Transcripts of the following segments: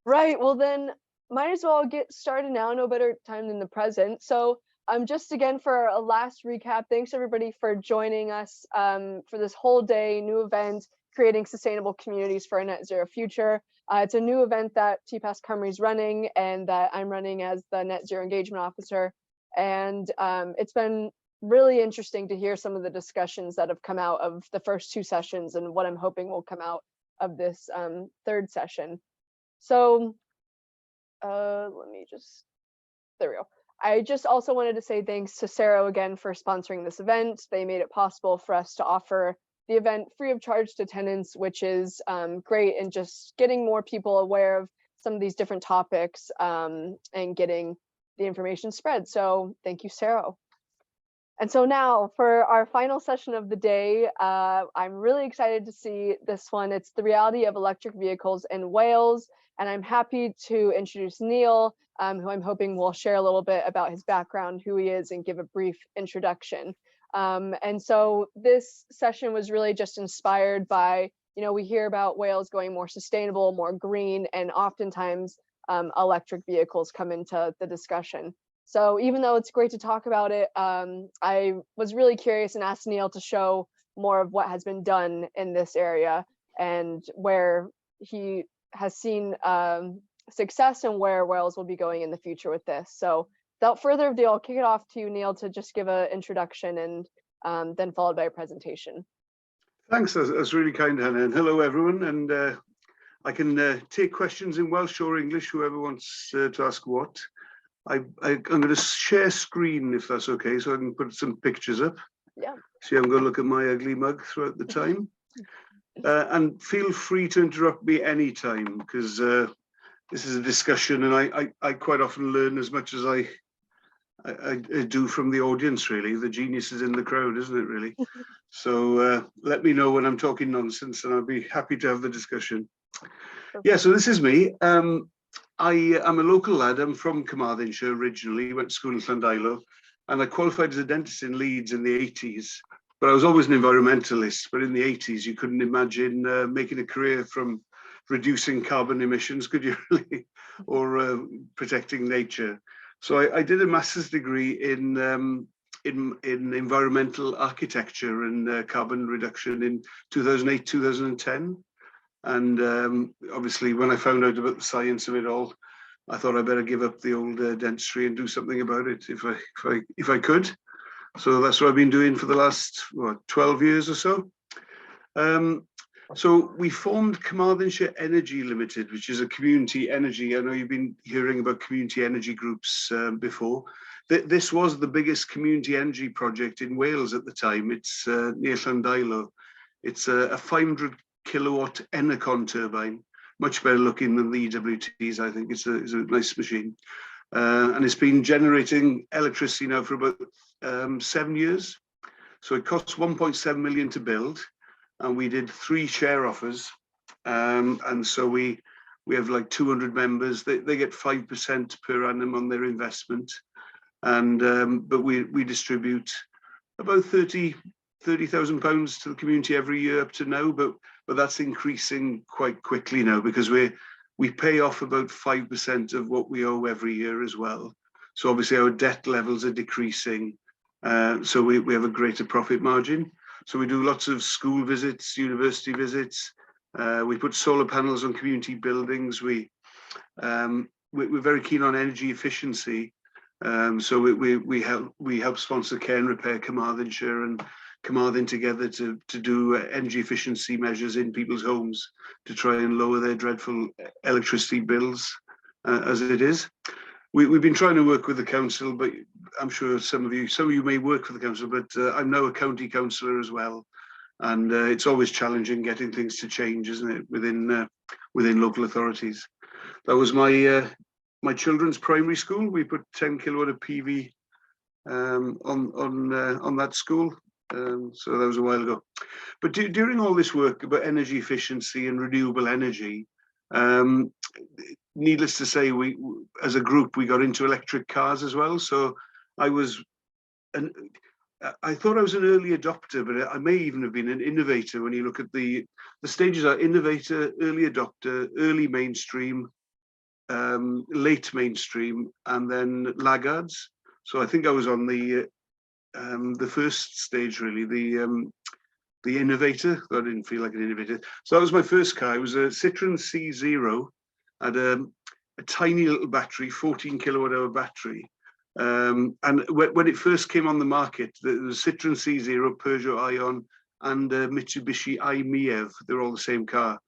Right. Well, then might as well get started now. No better time than the present. So, just again for a last recap, thanks everybody for joining us for this whole day new event, creating sustainable communities for a net zero future. It's a new event that TPAS Cymru is running and that I'm running as the net zero engagement officer. And it's been really interesting to hear some of the discussions that have come out of the first two sessions and what I'm hoping will come out of this third session. So let me just, there we go. I just also wanted to say thanks to Sarah again for sponsoring this event. They made it possible for us to offer the event free of charge to tenants, which is great, and just getting more people aware of some of these different topics and getting the information spread. So thank you, Sarah. And so now for our final session of the day, I'm really excited to see this one. It's the reality of electric vehicles in Wales. And I'm happy to introduce Neil, who I'm hoping will share a little bit about his background, who he is, and give a brief introduction. And so this session was really just inspired by, we hear about Wales going more sustainable, more green, and oftentimes electric vehicles come into the discussion. So even though it's great to talk about it, I was really curious and asked Neil to show more of what has been done in this area and where he has seen success and where Wales will be going in the future with this. So without further ado, I'll kick it off to you, Neil, to just give an introduction and then followed by a presentation. Thanks, that's really kind, Hannah. And hello, everyone. And I can take questions in Welsh or English, whoever wants to ask what. I'm going to share screen if that's okay, so I can put some pictures up. Yeah. See, I'm going to look at my ugly mug throughout the time. And feel free to interrupt me anytime, because this is a discussion and I quite often learn as much as I do from the audience, really. The genius is in the crowd, isn't it, really? So let me know when I'm talking nonsense and I'll be happy to have the discussion. Perfect. Yeah, so this is me. I am a local lad. I'm from Carmarthenshire originally, went to school in Llandilo, and I qualified as a dentist in Leeds in the 80s. But I was always an environmentalist. But in the 80s, you couldn't imagine making a career from reducing carbon emissions, could you really? Or protecting nature. So I did a master's degree in environmental architecture and carbon reduction in 2008, 2010. And obviously, when I found out about the science of it all, I thought I better give up the old dentistry and do something about it if I could. So that's what I've been doing for the last 12 years or so. So we formed Carmarthenshire Energy Limited, which is a community energy. I know you've been hearing about community energy groups before. This was the biggest community energy project in Wales at the time. It's near Llandilo. It's a 500 kilowatt Enercon turbine, much better looking than the EWTs. I think it's a nice machine. And it's been generating electricity now for about 7 years. So it costs 1.7 million to build. And we did 3 share offers. And so we have like 200 members. They get 5% per annum on their investment. And but we distribute about £30,000 to the community every year up to now, but that's increasing quite quickly now because we pay off about 5% of what we owe every year as well. So obviously our debt levels are decreasing, so we have a greater profit margin. So we do lots of school visits, university visits. We put solar panels on community buildings. We're very keen on energy efficiency. So we help sponsor Care and Repair Carmarthenshire and Carmarthen together to do energy efficiency measures in people's homes to try and lower their dreadful electricity bills as it is. We've been trying to work with the council, but I'm sure some of you may work for the council, but I'm now a county councillor as well. And it's always challenging getting things to change, isn't it, within local authorities. That was my children's primary school. We put 10 kilowatt of PV on that school. So that was a while ago. But during all this work about energy efficiency and renewable energy, needless to say, we as a group, we got into electric cars as well. So I thought I was an early adopter, but I may even have been an innovator when you look at the stages are innovator, early adopter, early mainstream, late mainstream, and then laggards. So I think I was on the first stage, really, the innovator. I didn't feel like an innovator. So that was my first car. It was a Citroen C0, had a tiny little battery, 14 kilowatt hour battery. And when it first came on the market, there was Citroen C0, Peugeot Ion, and Mitsubishi i-MiEV. They're all the same car.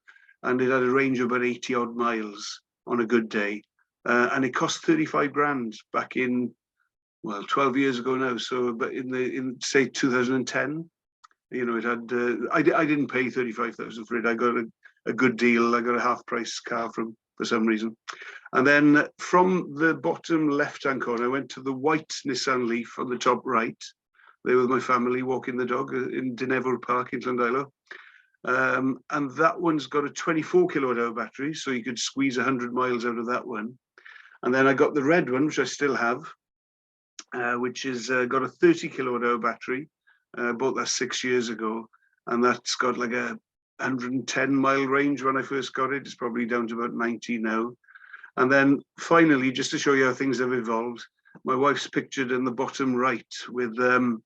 And it had a range of about 80 odd miles on a good day. And it cost 35 grand back in, well, 12 years ago now. So, but in say 2010, you know, it had, I didn't pay 35,000 for it. I got a good deal. I got a half price car for some reason. And then from the bottom left-hand corner, I went to the white Nissan Leaf on the top right. There with my family walking the dog in Dinefwr Park in Llandilo. And that one's got a 24 kilowatt hour battery, so you could squeeze 100 miles out of that one. And then I got the red one, which I still have, which is got a 30 kilowatt hour battery. Bought that 6 years ago, and that's got like a 110-mile range when I first got it. It's probably down to about 90 now. And then finally, just to show you how things have evolved, my wife's pictured in the bottom right with a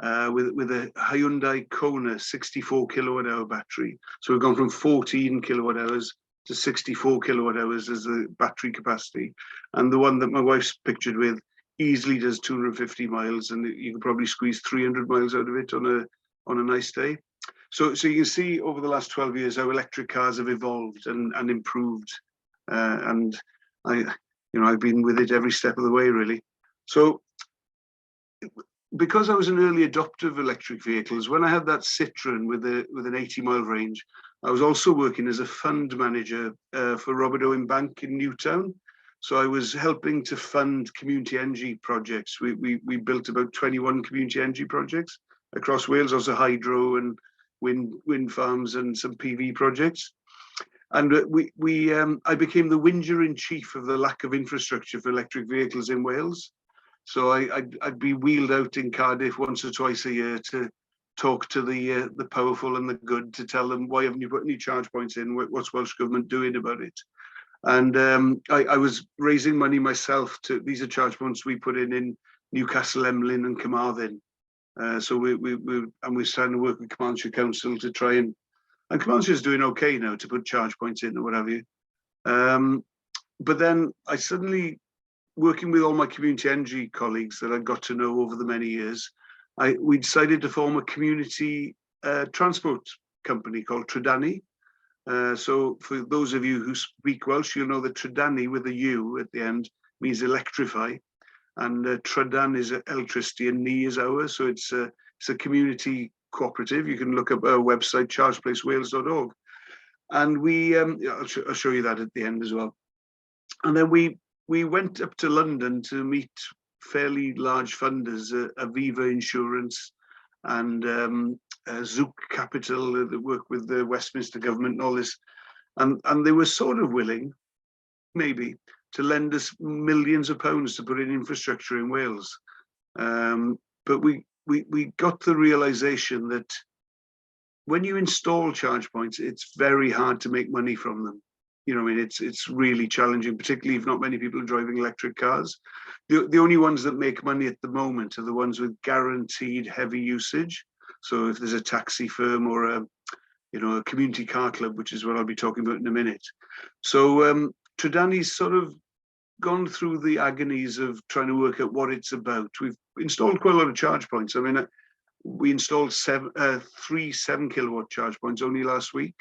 Hyundai Kona 64 kilowatt hour battery. So we've gone from 14 kilowatt hours to 64 kilowatt hours as the battery capacity. And the one that my wife's pictured with easily does 250 miles, and you can probably squeeze 300 miles out of it on a nice day. So you can see over the last 12 years how electric cars have evolved and improved. And I've been with it every step of the way, really. So because I was an early adopter of electric vehicles, when I had that Citroen with an 80-mile range, I was also working as a fund manager for Robert Owen Bank in Newtown. So I was helping to fund community energy projects. We built about 21 community energy projects across Wales, also hydro and wind farms and some PV projects. And I became the whinger-in-chief of the lack of infrastructure for electric vehicles in Wales. So I'd be wheeled out in Cardiff once or twice a year to talk to the powerful and the good, to tell them, why haven't you put any charge points in? What's Welsh Government doing about it? And I was raising money myself. These are charge points we put in Newcastle, Emlyn and Carmarthen. So we're starting to work with Carmarthenshire Council to try and Carmarthenshire's doing okay now to put charge points in or what have you. But then I suddenly, working with all my community energy colleagues that I got to know over the many years, we decided to form a community transport company called Trydani. So for those of you who speak Welsh, you'll know that Trydani with a U at the end means electrify, and Trydan is electricity and Ni is hours. So it's a community cooperative. You can look up our website, chargeplacewales.org, and I'll show you that at the end as well. And then we went up to London to meet fairly large funders, Aviva Insurance and Zook Capital that work with the Westminster government and all this, and they were sort of willing, maybe, to lend us millions of pounds to put in infrastructure in Wales. But we got the realization that when you install charge points, it's very hard to make money from them. You know, I mean, it's really challenging, particularly if not many people are driving electric cars. The only ones that make money at the moment are the ones with guaranteed heavy usage. So if there's a taxi firm or a community car club, which is what I'll be talking about in a minute. So Trydani's sort of gone through the agonies of trying to work out what it's about. We've installed quite a lot of charge points. I mean, we installed three 7-kilowatt charge points only last week.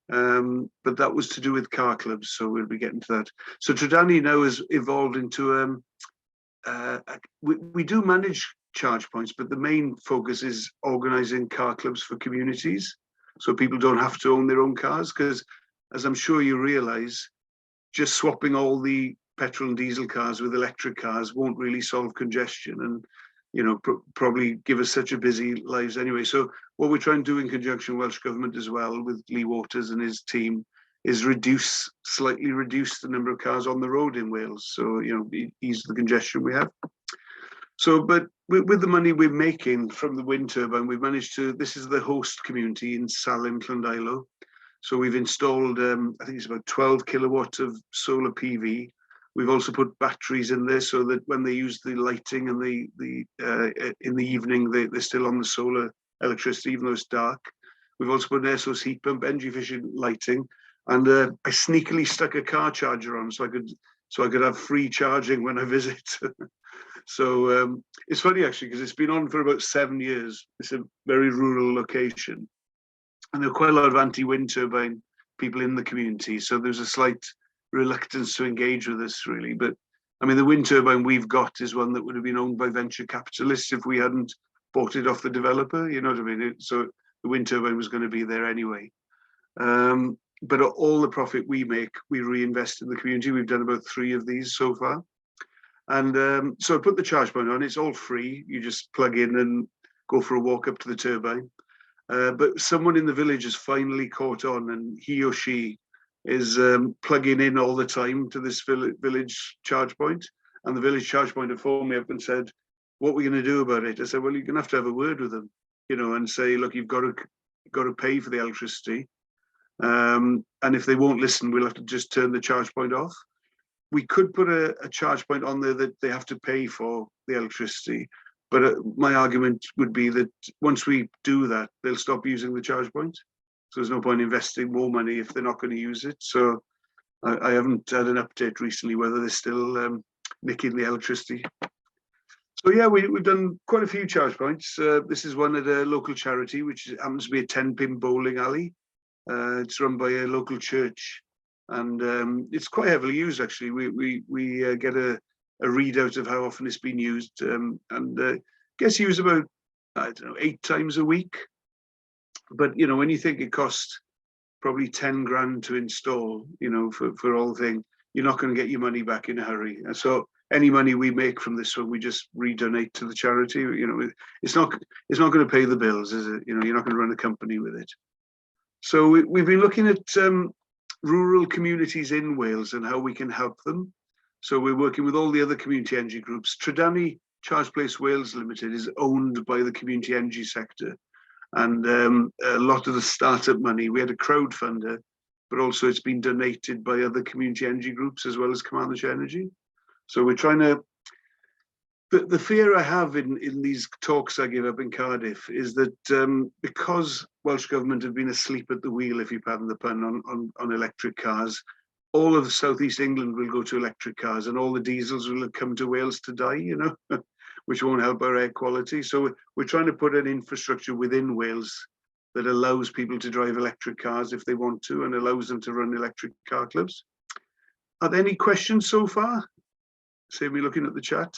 But that was to do with car clubs, so we'll be getting to that. So Trydani now has evolved into we do manage charge points, but the main focus is organising car clubs for communities, so people don't have to own their own cars. Because, as I'm sure you realise, just swapping all the petrol and diesel cars with electric cars won't really solve congestion, and probably give us such a busy lives anyway. So what we're trying to do in conjunction with Welsh Government as well, with Lee Waters and his team, is slightly reduce the number of cars on the road in Wales. So, ease the congestion we have. So, but with the money we're making from the wind turbine, we've managed to, this is the host community in Salim, Llandilo. So we've installed, I think it's about 12 kilowatts of solar PV. We've also put batteries in there so that when they use the lighting and in the evening, they're still on the solar electricity, even though it's dark. We've also put an air source heat pump, energy efficient lighting, and I sneakily stuck a car charger on so I could have free charging when I visit. So it's funny actually because it's been on for about 7 years. It's a very rural location, and there are quite a lot of anti-wind turbine people in the community. So there's a slight reluctance to engage with this really. But I mean, the wind turbine we've got is one that would have been owned by venture capitalists if we hadn't bought it off the developer. You know what I mean? So the wind turbine was going to be there anyway. But all the profit we make, we reinvest in the community. We've done about 3 of these so far. And so I put the charge point on. It's all free. You just plug in and go for a walk up to the turbine. But someone in the village has finally caught on, and he or she is plugging in all the time to this village charge point. And the village charge point have phoned me up and said, what are we going to do about it? I said, well, you're going to have a word with them, you know, and say, look, you've got to pay for the electricity. And if they won't listen, we'll have to just turn the charge point off. We could put a charge point on there that they have to pay for the electricity. But my argument would be that once we do that, they'll stop using the charge point. So there's no point investing more money if they're not going to use it. So I haven't had an update recently whether they're still nicking the electricity. So yeah, we've done quite a few charge points. This is one at a local charity, which happens to be a 10-pin bowling alley. It's run by a local church, and it's quite heavily used actually. We get a readout of how often it's been used, and gets used about, I don't know, 8 times a week. But you know, when you think it costs probably 10 grand to install, you know, for all the thing, you're not going to get your money back in a hurry. And so any money we make from this one, we just redonate to the charity. You know, it's not going to pay the bills, is it? You know, you're not going to run a company with it. So we've been looking at rural communities in Wales and how we can help them. So we're working with all the other community energy groups. Trydani Charge Place Wales Limited is owned by the community energy sector. And a lot of the startup money, we had a crowdfunder, but also it's been donated by other community energy groups as well as Command Energy. So we're trying to, the fear I have in these talks I give up in Cardiff is that because Welsh Government have been asleep at the wheel, if you pardon the pun, on electric cars, all of South East England will go to electric cars and all the diesels will come to Wales to die, you know, which won't help our air quality. So we're trying to put an infrastructure within Wales that allows people to drive electric cars if they want to and allows them to run electric car clubs. Are there any questions so far? Save me looking at the chat.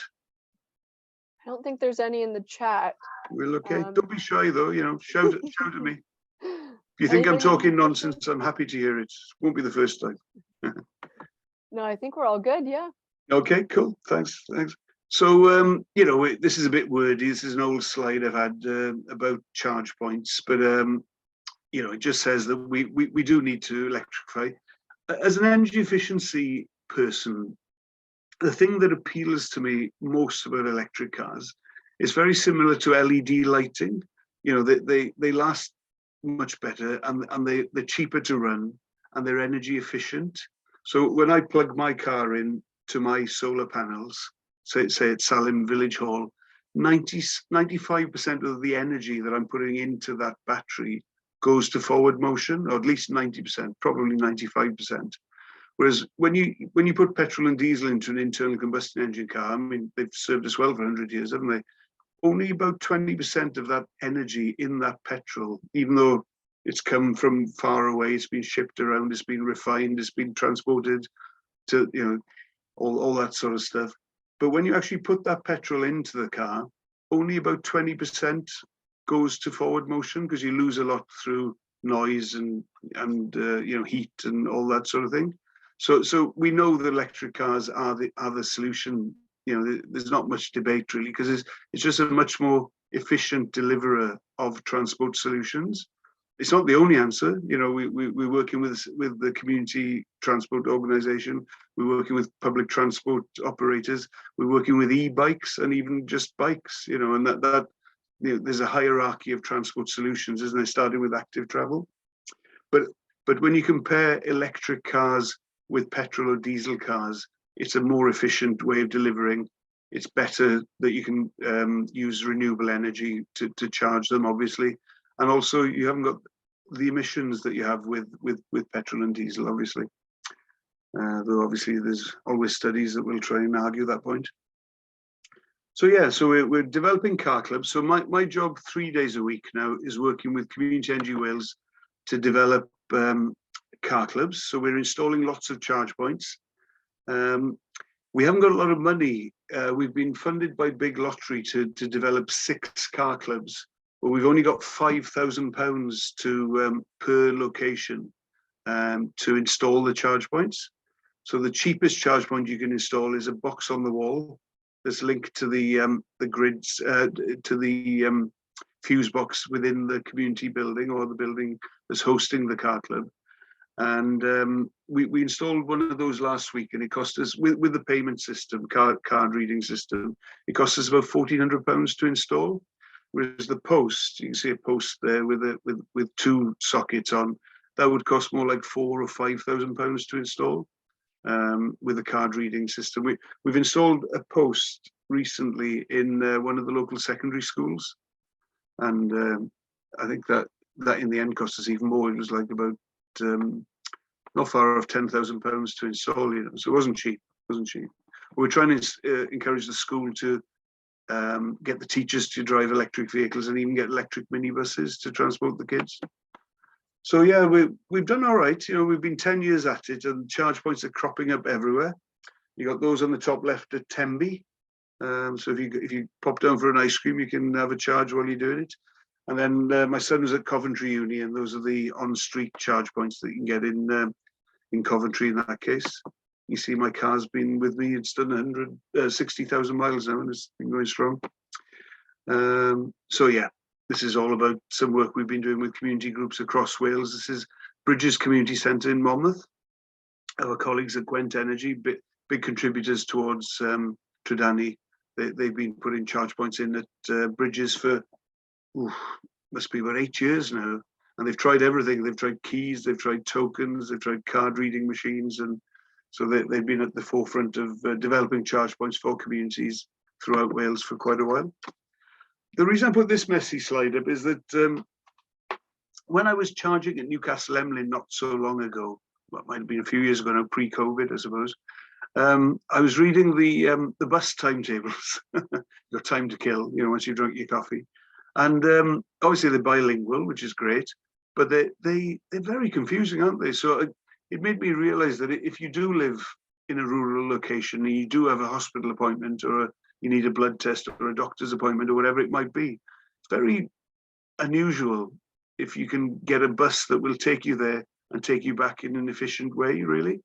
I don't think there's any in the chat. We're okay. Don't be shy though, you know, shout at me. If you think I'm Anybody have talking any nonsense, questions? I'm happy to hear it. Won't be the first time. No, I think we're all good. Yeah. Okay, cool. Thanks. So, you know, this is a bit wordy. This is an old slide I've had about charge points, but, you know, it just says that we do need to electrify. As an energy efficiency person, the thing that appeals to me most about electric cars is very similar to LED lighting. You know, they last much better and they're cheaper to run and they're energy efficient. So when I plug my car in to my solar panels, say at Salim Village Hall, 95% of the energy that I'm putting into that battery goes to forward motion, or at least 90%, probably 95%. Whereas when you put petrol and diesel into an internal combustion engine car, I mean, they've served us well for 100 years, haven't they? Only about 20% of that energy in that petrol, even though it's come from far away, it's been shipped around, it's been refined, it's been transported to, you know, all that sort of stuff. But when you actually put that petrol into the car, only about 20% goes to forward motion because you lose a lot through noise and you know, heat and all that sort of thing. So we know that electric cars are the solution. You know, there's not much debate really because it's just a much more efficient deliverer of transport solutions. It's not the only answer. You know, we're working with the community transport organization. We're working with public transport operators. We're working with e-bikes and even just bikes. You know, and that you know, there's a hierarchy of transport solutions, isn't there? Starting with active travel, but But when you compare electric cars with petrol or diesel cars, it's a more efficient way of delivering. It's better that you can use renewable energy to charge them, obviously. And also you haven't got the emissions that you have with petrol and diesel, obviously. Though obviously there's always studies that will try and argue that point. So yeah, so we're developing car clubs. So my job 3 days a week now is working with Community Energy Wales to develop car clubs. So we're installing lots of charge points. We haven't got a lot of money. We've been funded by Big Lottery to develop 6 car clubs, but we've only got £5,000 to per location to install the charge points. So the cheapest charge point you can install is a box on the wall that's linked to the grids, to the fuse box within the community building or the building that's hosting the car club. And we installed one of those last week, and it cost us, with the payment system, card reading system, it cost us about £1,400 to install. Whereas the post, you can see a post there with 2 sockets on, that would cost more like £4,000 or £5,000 to install. With a card reading system. We've installed a post recently in one of the local secondary schools, and I think that in the end cost us even more. It was like about not far off £10,000 to install, so it wasn't cheap. We're trying to encourage the school to get the teachers to drive electric vehicles and even get electric minibuses to transport the kids. So yeah, we've done all right. We've been 10 years at it, and charge points are cropping up everywhere. You got those on the top left at Tenby. So if you pop down for an ice cream, you can have a charge while you're doing it. And then my son was at Coventry Uni, and those are the on-street charge points that you can get in Coventry. In that case, you see my car's been with me. It's done 60,000 miles now, and it's been going strong. So yeah. This is all about some work we've been doing with community groups across Wales. This is Bridges Community Centre in Monmouth. Our colleagues at Gwent Energy, big contributors towards Trydani. They've been putting charge points in at Bridges for, must be about 8 years now. And they've tried everything. They've tried keys, they've tried tokens, they've tried card reading machines. And so they've been at the forefront of developing charge points for communities throughout Wales for quite a while. The reason I put this messy slide up is that when I was charging at Newcastle Emlyn not so long ago, well, it might have been a few years ago now, pre-COVID, I suppose, I was reading the bus timetables, your time to kill, once you've drunk your coffee. And obviously they're bilingual, which is great, but they're very confusing, aren't they? So it made me realize that if you do live in a rural location and you do have a hospital appointment, or you need a blood test or a doctor's appointment or whatever it might be, it's very unusual if you can get a bus that will take you there and take you back in an efficient way, really.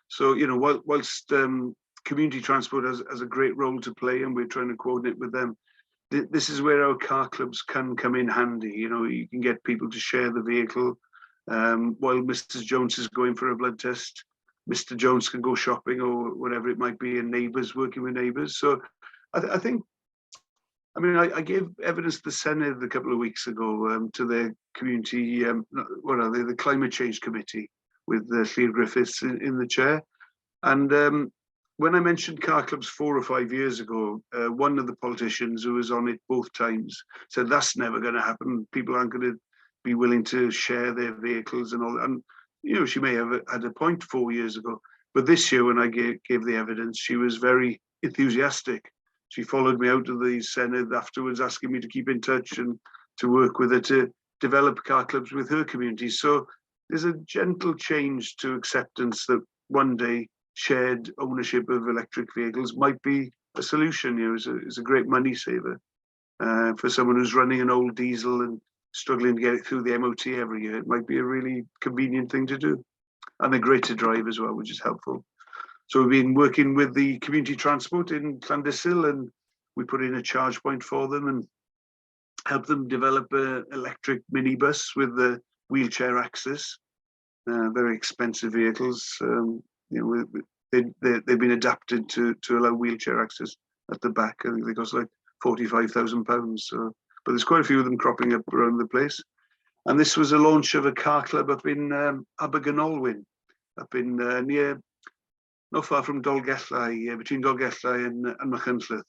So, whilst community transport has a great role to play, and we're trying to coordinate with them, this is where our car clubs can come in handy. You can get people to share the vehicle. While Mrs. Jones is going for a blood test, Mr. Jones can go shopping or whatever it might be, and neighbours working with neighbours. So I think, I gave evidence to the Senedd a couple of weeks ago to their community, what are they, the Climate Change Committee, with Llyr Griffiths in the chair. And when I mentioned car clubs 4 or 5 years ago, one of the politicians who was on it both times said, that's never going to happen. People aren't going to be willing to share their vehicles and all that. And, she may have had a point 4 years ago. But this year, when I gave the evidence, she was very enthusiastic. She followed me out of the Senedd afterwards, asking me to keep in touch and to work with her to develop car clubs with her community. So there's a gentle change to acceptance that one day shared ownership of electric vehicles might be a solution. It's a great money saver for someone who's running an old diesel and struggling to get it through the MOT every year. It might be a really convenient thing to do. And they're great to drive as well, which is helpful. So we've been working with the community transport in Llandyssil, and we put in a charge point for them and help them develop an electric minibus with the wheelchair access. Very expensive vehicles. They've been adapted to allow wheelchair access at the back. I think they cost like £45,000. So, but there's quite a few of them cropping up around the place. And this was a launch of a car club up in Abergynolwyn, up in near, not far from Dolgellau, between Dolgellau and Machynlleth.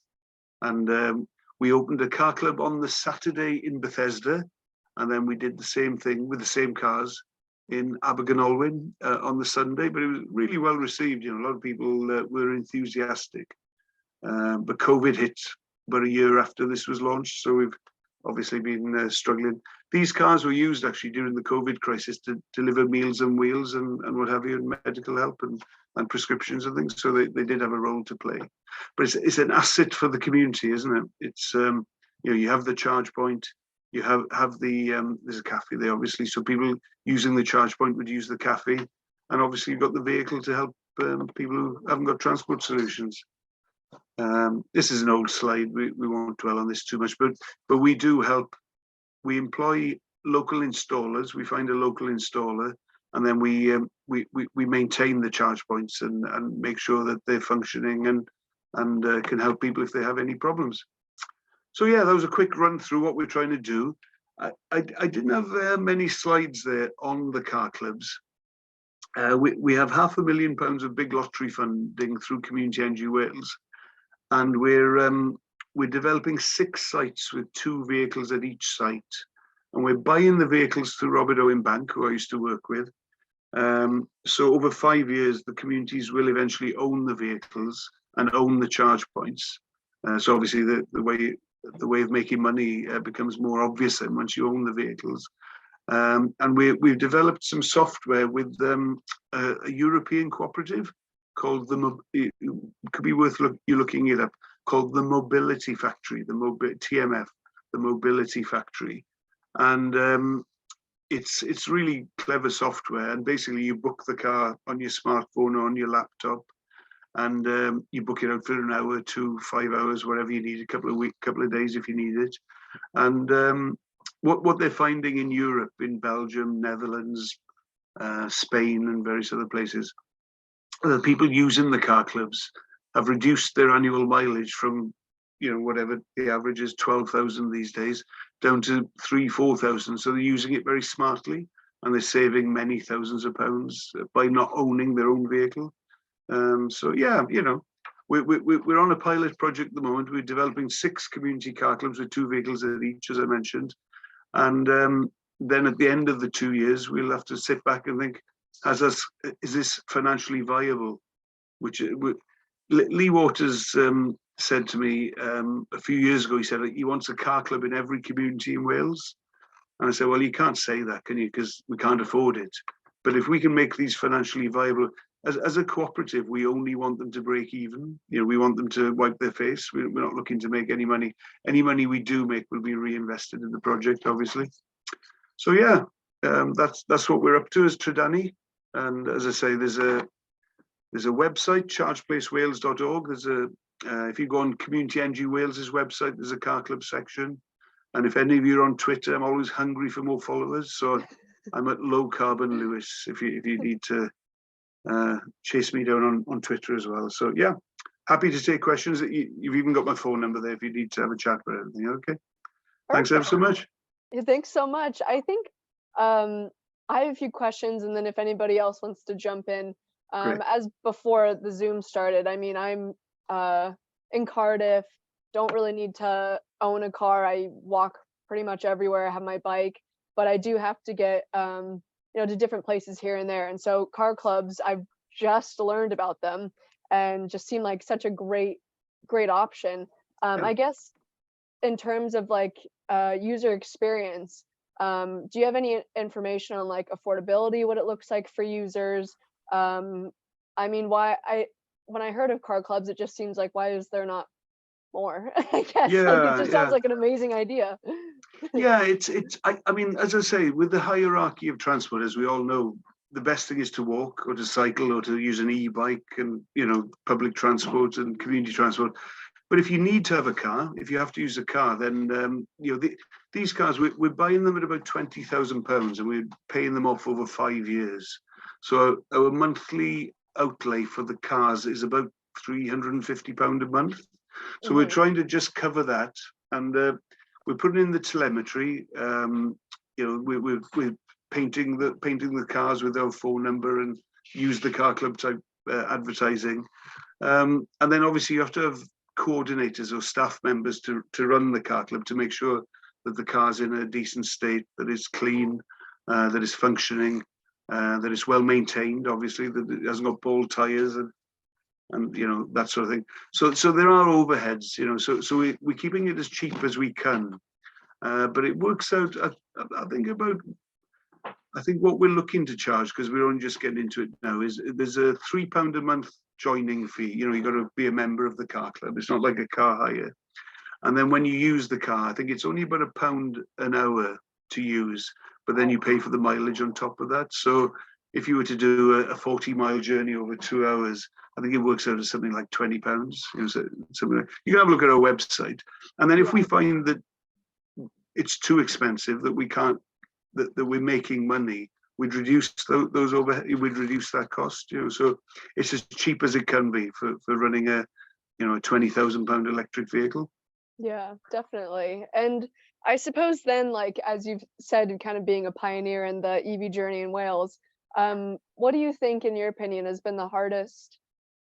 And we opened a car club on the Saturday in Bethesda, and then we did the same thing with the same cars in Abergynolwyn on the Sunday. But it was really well received. You know, a lot of people were enthusiastic. But COVID hit about a year after this was launched, so we've obviously been struggling. These cars were used actually during the COVID crisis to deliver Meals on Wheels and what have you, and medical help and prescriptions and things. So they did have a role to play. But it's an asset for the community, isn't it? It's you know, you have the charge point, you have the there's a cafe there obviously, so people using the charge point would use the cafe, and obviously you've got the vehicle to help people who haven't got transport solutions. This is an old slide. We won't dwell on this too much, but we do help. We employ local installers. We find a local installer, and then we maintain the charge points and make sure that they're functioning and can help people if they have any problems. So yeah, that was a quick run through what we're trying to do. I didn't have many slides there on the car clubs. We have £500,000 of big lottery funding through Community Energy Wales. And we're developing 6 sites with 2 vehicles at each site. And we're buying the vehicles through Robert Owen Bank, who I used to work with. So over 5 years, the communities will eventually own the vehicles and own the charge points. So obviously the way of making money becomes more obvious then once you own the vehicles. And we've developed some software with a European cooperative called it could be worth you looking it up, called the Mobility Factory, TMF, the Mobility Factory. And it's really clever software, and basically you book the car on your smartphone or on your laptop, and you book it out for an hour, 2, 5 hours, whatever you need, a couple of days if you need it. And what they're finding in Europe, in Belgium, Netherlands, Spain and various other places, the people using the car clubs have reduced their annual mileage from, you know, whatever the average is, 12,000 these days, down to 3,000-4,000. So they're using it very smartly, and they're saving many thousands of pounds by not owning their own vehicle. So yeah, you know, we're on a pilot project at the moment. We're developing 6 community car clubs with 2 vehicles at each, as I mentioned. And then at the end of the 2 years, we'll have to sit back and think, is this financially viable? Which Lee Waters said to me a few years ago. He said he wants a car club in every community in Wales. And I said, well, you can't say that, can you? Because we can't afford it. But if we can make these financially viable, as a cooperative, we only want them to break even. You know, we want them to wipe their face. We're not looking to make any money. Any money we do make will be reinvested in the project, obviously. So yeah, that's what we're up to as Trydani. And as I say, there's a website, chargeplacewales.org. There's if you go on Community Energy Wales's website, there's a car club section. And if any of you are on Twitter, I'm always hungry for more followers. So I'm at Low Carbon Lewis if you need to chase me down on Twitter as well. So yeah, happy to take questions. You've even got my phone number there if you need to have a chat about anything. Okay. Thanks ever so much. Yeah, thanks so much. I think I have a few questions, and then if anybody else wants to jump in, as before the Zoom started, I mean, I'm in Cardiff, don't really need to own a car. I walk pretty much everywhere. I have my bike, but I do have to get, you know, to different places here and there. And so car clubs, I've just learned about them and just seem like such a great option. I guess in terms of like user experience, do you have any information on like affordability, what it looks like for users? I mean, when I heard of car clubs, it just seems like, why is there not more? I guess like, it just sounds like an amazing idea. Yeah, I mean, as I say, with the hierarchy of transport, as we all know, the best thing is to walk or to cycle or to use an e-bike and, you know, public transport and community transport. But if you need to have a car, if you have to use a car, then you know, these cars, we're buying them at about £20,000 and we're paying them off over 5 years. So our monthly outlay for the cars is about £350 a month. So we're trying to just cover that, and we're putting in the telemetry. we're painting the cars with our phone number and use the car club type advertising. And then obviously you have to have coordinators or staff members to run the car club, to make sure that the car's in a decent state, that it's clean, that it's functioning, that it's well maintained, obviously, that it hasn't got bald tires and that sort of thing. So there are overheads, so we're keeping it as cheap as we can. But it works out, I think what we're looking to charge, because we're only just getting into it now, is there's a £3 a month joining fee. You've got to be a member of the car club. It's not like a car hire. And then when you use the car, I think it's only about £1 an hour to use, but then you pay for the mileage on top of that. So if you were to do a 40-mile journey over 2 hours, I think it works out as something like £20. Something like, you can have a look at our website. And then if we find that it's too expensive, that we can't, that we're making money, we'd reduce those overhead, we'd reduce that cost. So it's as cheap as it can be for running a £20,000 electric vehicle. Yeah, definitely. And I suppose then, like, as you've said, kind of being a pioneer in the EV journey in Wales, what do you think, in your opinion, has been the hardest,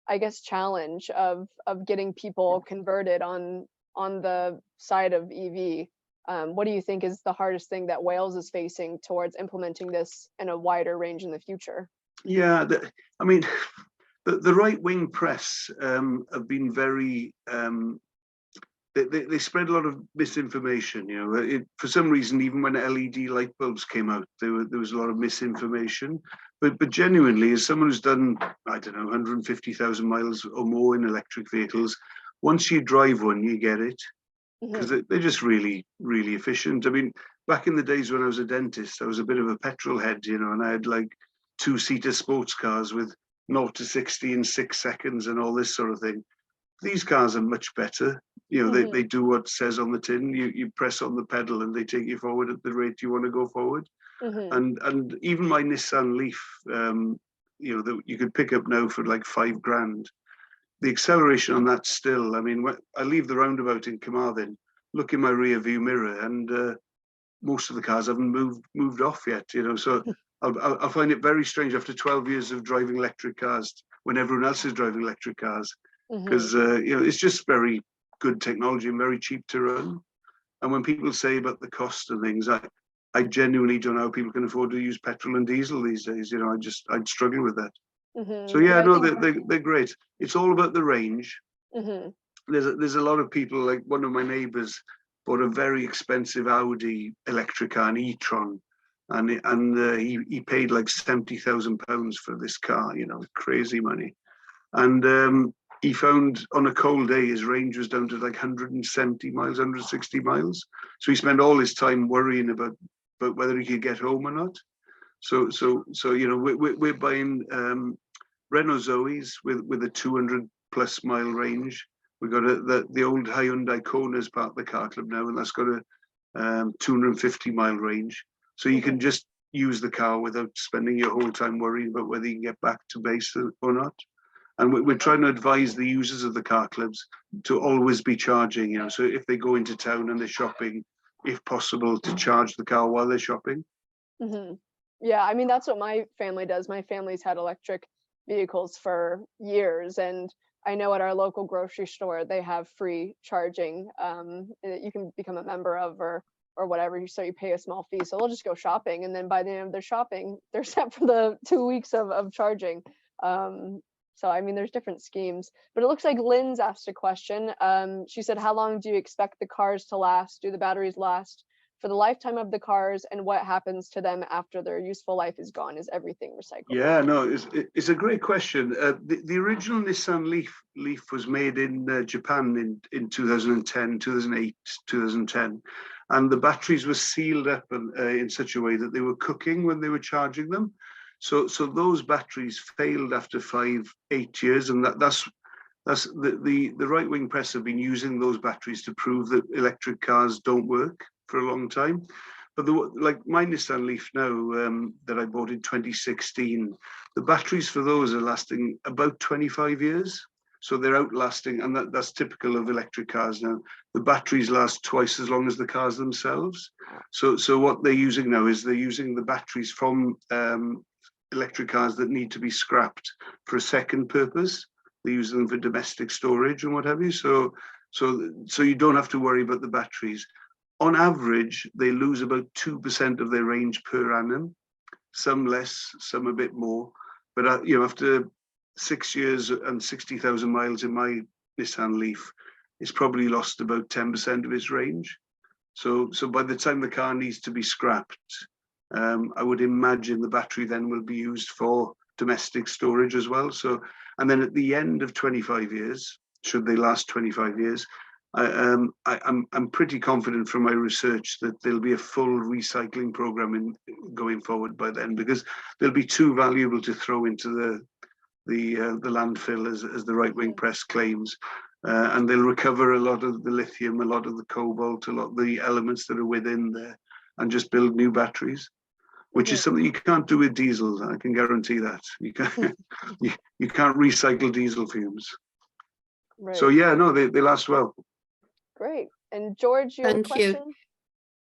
I guess, challenge of getting people converted on the side of EV? What do you think is the hardest thing that Wales is facing towards implementing this in a wider range in the future? Yeah, the right-wing press have been very they spread a lot of misinformation. For some reason, even when LED light bulbs came out, there was a lot of misinformation. But genuinely, as someone who's done, I don't know, 150,000 miles or more in electric vehicles, once you drive one, you get it, because they're just really, really efficient. I mean, back in the days when I was a dentist, I was a bit of a petrol head, and I had like 2-seater sports cars with 0 to 60 in 6 seconds and all this sort of thing. These cars are much better. They do what says on the tin. You press on the pedal and they take you forward at the rate you want to go forward. And even my Nissan Leaf, that you could pick up now for like £5,000. The acceleration on that still, I mean, when I leave the roundabout in Carmarthen, look in my rear view mirror, and most of the cars haven't moved off yet. So I find it very strange after 12 years of driving electric cars, when everyone else is driving electric cars, because it's just very good technology and very cheap to run. And when people say about the cost of things, I genuinely don't know how people can afford to use petrol and diesel these days. I'd struggle with that. So yeah, no, they're great. It's all about the range. There's a lot of people, like one of my neighbours bought a very expensive Audi electric car, an e-tron, and he paid like £70,000 for this car. Crazy money. And he found on a cold day his range was down to like 170 miles, 160 miles. So he spent all his time worrying about whether he could get home or not. So we're buying Renault Zoes with a 200+ mile range. We've got the old Hyundai Kona as part of the car club now, and that's got a 250-mile range. So you can just use the car without spending your whole time worrying about whether you can get back to base or not. And we're trying to advise the users of the car clubs to always be charging, so if they go into town and they're shopping, if possible, to charge the car while they're shopping. Yeah, I mean, that's what my family does. My family's had electric vehicles for years, and I know at our local grocery store, they have free charging that you can become a member of or whatever. So you pay a small fee. So they'll just go shopping, and then by the end of their shopping, they're set for the 2 weeks of charging. So, I mean, there's different schemes, but it looks like Lynn's asked a question. She said, how long do you expect the cars to last? Do the batteries last for the lifetime of the cars? And what happens to them after their useful life is gone? Is everything recycled? Yeah, no, it's a great question. The original Nissan Leaf was made in Japan in 2010, 2008, 2010. And the batteries were sealed up in such a way that they were cooking when they were charging them. So those batteries failed after 5-8 years, and that's the right-wing press have been using those batteries to prove that electric cars don't work for a long time. But like my Nissan Leaf now that I bought in 2016, the batteries for those are lasting about 25 years. So they're outlasting, and that's typical of electric cars now. The batteries last twice as long as the cars themselves. So what they're using now is they're using the batteries from electric cars that need to be scrapped for a second purpose. They're using them for domestic storage and what have you. So you don't have to worry about the batteries. On average, they lose about 2% of their range per annum. Some less, some a bit more. But after 6 years and 60,000 miles in my Nissan Leaf, it's probably lost about 10% of its range. So by the time the car needs to be scrapped, I would imagine the battery then will be used for domestic storage as well. So, and then at the end of 25 years, should they last 25 years, I'm pretty confident from my research that there'll be a full recycling program going forward by then, because they'll be too valuable to throw into the landfill, as the right-wing press claims, and they'll recover a lot of the lithium, a lot of the cobalt, a lot of the elements that are within there, and just build new batteries, which is something you can't do with diesel. I can guarantee that you can't. you can't recycle diesel fumes. Right. So yeah, no, they last well. Great. And George, you have a question? Thank you.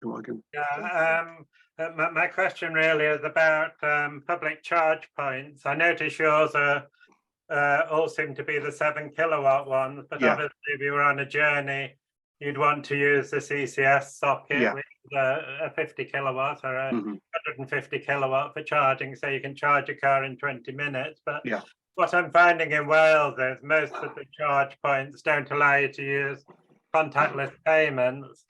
You're welcome. Yeah, my question really is about public charge points. I notice yours are all seem to be the 7 kilowatt ones, but obviously if you were on a journey, you'd want to use the CCS socket, which is a 50 kilowatt or a 150 kilowatt for charging, so you can charge a car in 20 minutes. But what I'm finding in Wales is most of the charge points don't allow you to use contactless payments.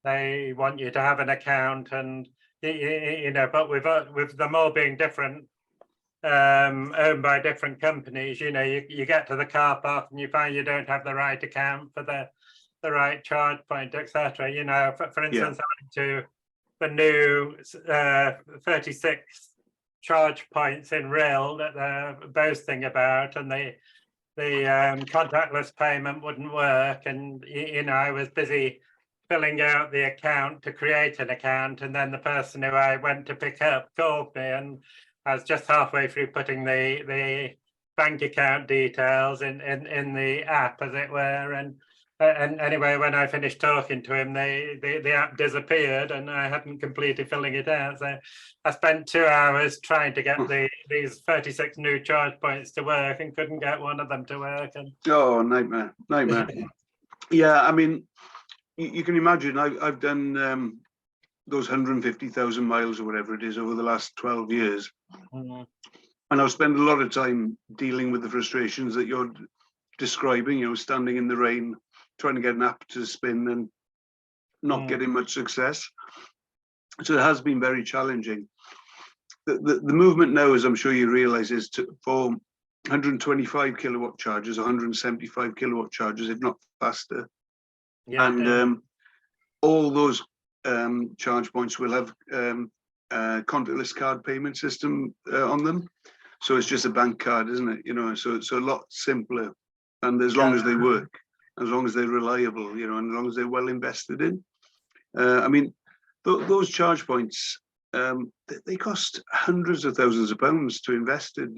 They want you to have an account, and but with them all being different, owned by different companies, you get to the car park and you find you don't have the right account for the right charge point, etc. For instance, I went to the new 36 charge points in Rill that they're boasting about, and the contactless payment wouldn't work, and I was busy filling out the account to create an account, and then the person who I went to pick up called me, and I was just halfway through putting the bank account details in the app, as it were, and anyway, when I finished talking to him, the app disappeared, and I hadn't completed filling it out. So I spent 2 hours trying to get these 36 new charge points to work, and couldn't get one of them to work. And nightmare. Yeah, I mean, you can imagine. I've done those 150,000 miles or whatever it is over the last 12 years, and I've spent a lot of time dealing with the frustrations that you're describing. Standing in the rain, trying to get an app to spin and not getting much success. So it has been very challenging. The movement now, as I'm sure you realize, is for 125 kilowatt chargers, 175 kilowatt chargers, if not faster. And all those charge points will have contactless card payment system on them. So it's just a bank card, isn't it? So it's a lot simpler. And as long as they work, as long as they're reliable, and as long as they're well invested in. I mean, those charge points, they cost hundreds of thousands of pounds to invest in.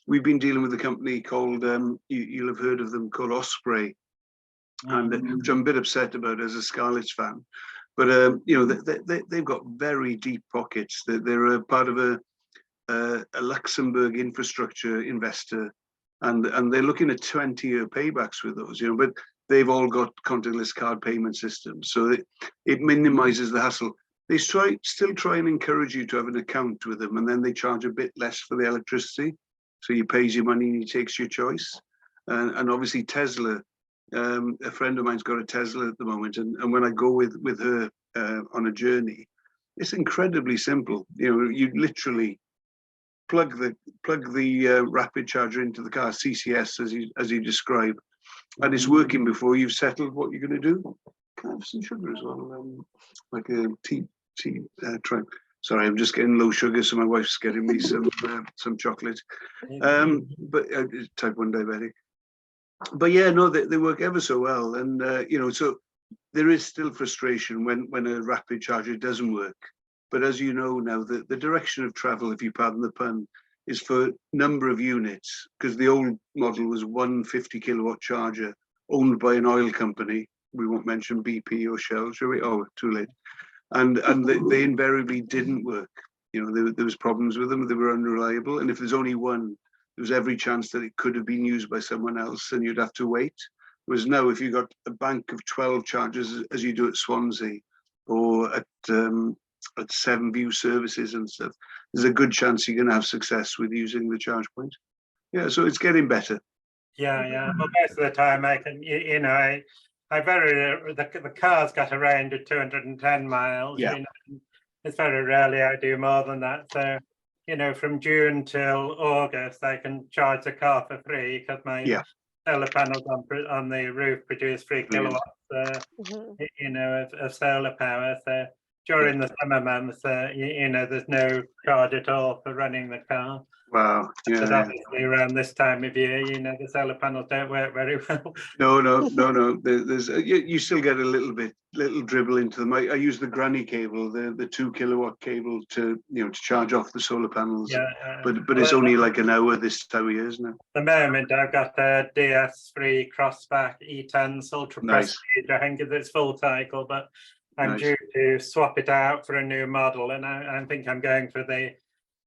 We've been dealing with a company called, you'll have heard of them, called Osprey, and which I'm a bit upset about as a Scarlets fan. But they've got very deep pockets. They're a part of a Luxembourg infrastructure investor. And they're looking at 20-year paybacks with those, but they've all got contactless card payment systems. So it minimizes the hassle. They still try and encourage you to have an account with them, and then they charge a bit less for the electricity. So he pays you money and he takes your choice. And obviously Tesla, a friend of mine's got a Tesla at the moment. And when I go with her on a journey, it's incredibly simple. You literally plug the rapid charger into the car, CCS as you describe, and it's working before you've settled what you're going to do. Can I have some sugar as well? Like a tea try. Sorry, I'm just getting low sugar, so my wife's getting me some chocolate. But type 1 diabetic. But yeah, no, they work ever so well, and so there is still frustration when a rapid charger doesn't work. But as you know now, the direction of travel, if you pardon the pun, is for number of units, because the old model was one 50 kilowatt charger owned by an oil company. We won't mention BP or Shell, shall we? Oh, too late. And they invariably didn't work. You know, there was problems with them. They were unreliable. And if there's only one, there was every chance that it could have been used by someone else, and you'd have to wait. Whereas now, if you got a bank of 12 chargers, as you do at Swansea or at Seven View Services and stuff, there's a good chance you're going to have success with using the charge point. Yeah, so it's getting better. Yeah. Well, most of the time I can, I very the car's got a range of 210 miles. Yeah. You know, it's very rarely I do more than that. So, you know, from June till August, I can charge the car for free because my solar panels on the roof produce 3 kilowatts, you know, of solar power. So during the summer months, you know, there's no charge at all for running the car. Wow. Yeah. But obviously around this time of year, you know, the solar panels don't work very well. No. There's you still get a little dribble into them. I use the granny cable, the 2 kilowatt cable to charge off the solar panels. But it's only like an hour this time of year, isn't it? At the moment, I've got a DS3 crossback E10 ultra prestige. I think it's full cycle, but I'm due to swap it out for a new model, and I think I'm going for the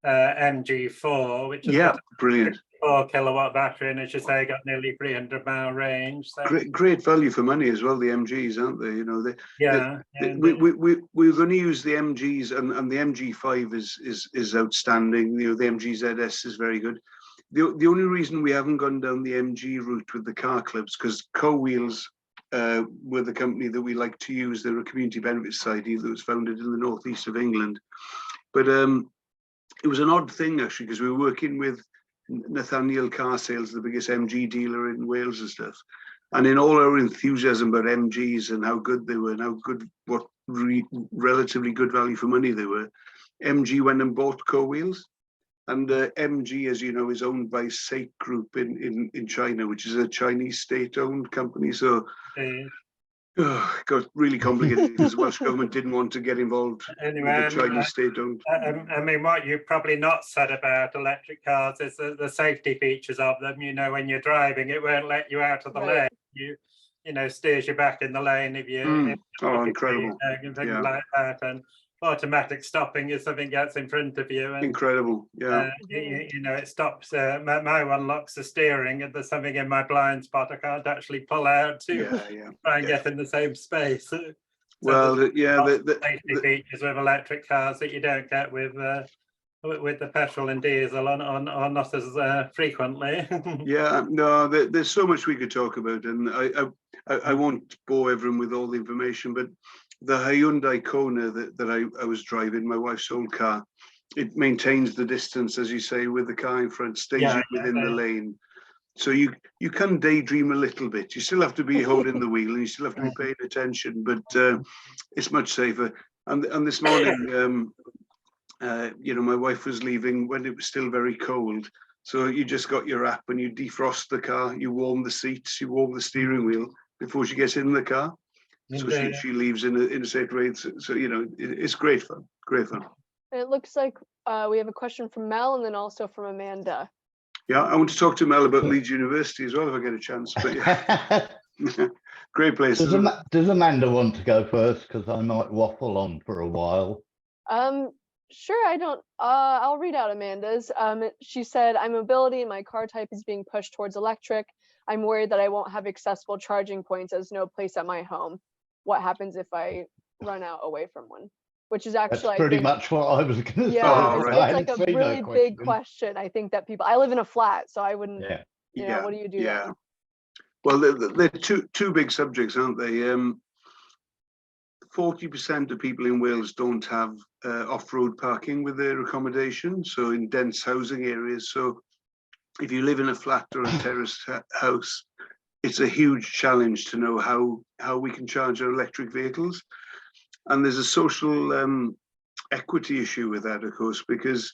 MG4, which is brilliant 4 kilowatt battery, and as you say, got nearly 300-mile range. So. Great value for money as well. The MGs, aren't they? You know, we're going to use the MGs, and the MG5 is outstanding. You know, the MG ZS is very good. The only reason we haven't gone down the MG route with the car clubs, because Co-Wheels were the company that we like to use. They're a community benefit society that was founded in the northeast of England, but it was an odd thing actually, because we were working with Nathaniel Car Sales, the biggest MG dealer in Wales and stuff. And in all our enthusiasm about MGs and how good they were and how good, relatively good value for money they were, MG went and bought Co-Wheels. And MG, as you know, is owned by SAIC Group in China, which is a Chinese state-owned company. So it got really complicated because the Welsh government didn't want to get involved with the Chinese state-owned. I mean, what you've probably not said about electric cars is the safety features of them. You know, when you're driving, it won't let you out of the lane. You know, steers you back in the lane if you. Incredible! And things like that, and automatic stopping if something gets in front of you. And, incredible, yeah. You know, it stops. My one locks the steering, and there's something in my blind spot I can't actually pull out to try and get in the same space. So well, the safety features with electric cars that you don't get with the petrol and diesel, or not as frequently. There's so much we could talk about, and I won't bore everyone with all the information, but the Hyundai Kona that I was driving, my wife's old car, it maintains the distance, as you say, with the car in front, stays within the lane. So you can daydream a little bit. You still have to be holding the wheel, and you still have to be paying attention, but it's much safer. And this morning, you know, my wife was leaving when it was still very cold. So you just got your app and you defrost the car, you warm the seats, you warm the steering wheel before she gets in the car. So she leaves in a safe way. So you know, it's great fun. Great fun. And it looks like we have a question from Mel and then also from Amanda. Yeah, I want to talk to Mel about Leeds University as well if I get a chance. But yeah. Great place. Does Amanda want to go first? Because I might waffle on for a while. Sure, I don't. I'll read out Amanda's. She said, "I'm mobility and my car type is being pushed towards electric. I'm worried that I won't have accessible charging points as no place at my home. What happens if I run out away from one?" Which is actually that's pretty much what I was going to say. It's like a really big question. I think that people. I live in a flat, so I wouldn't. You know, what do you do? Yeah. Well, they're two big subjects, aren't they? 40% of people in Wales don't have off-road parking with their accommodation, so in dense housing areas. So if you live in a flat or a terraced house, it's a huge challenge to know how we can charge our electric vehicles. And there's a social equity issue with that, of course, because